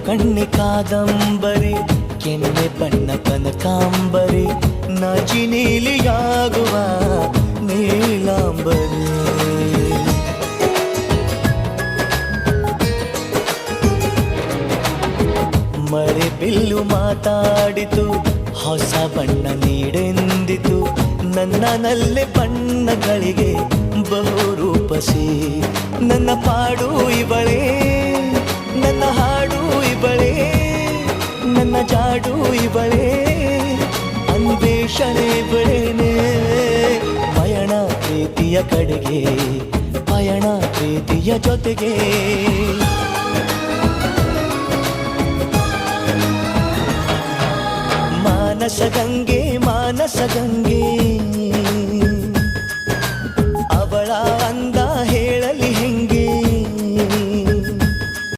ಕಣ್ಣೆ ಕಾದಂಬರಿ ಕೆನ್ನೆ ಬಣ್ಣ ಕನಕಾಂಬರಿ ನಾಚಿ ನೀಲಿಯಾಗುವ ನೀಲಾಂಬರಿ ಮಳೆ ಬಿಲ್ಲು ಮಾತಾಡಿತು ಹೊಸ ಬಣ್ಣ ನೀಡೆಂದಿತು ನನ್ನನಲ್ಲೇ ಬಣ್ಣಗಳಿಗೆ ಬಹುರೂಪಸಿ ನನ್ನ ಪಾಡು ಇವಳೇ ನನ್ನ ಹಾಡು ಇವಳೇ ನನ್ನ ಜಾಡು ಇವಳೇ ಅನ್ವೇಷಣೆ ಇವಳೇನೆ ಪಯಣ ಪ್ರೀತಿಯ ಕಡೆಗೆ ಪಯಣ ಪ್ರೀತಿಯ ಜೊತೆಗೆ ಮಾನಸ ಗಂಗೆ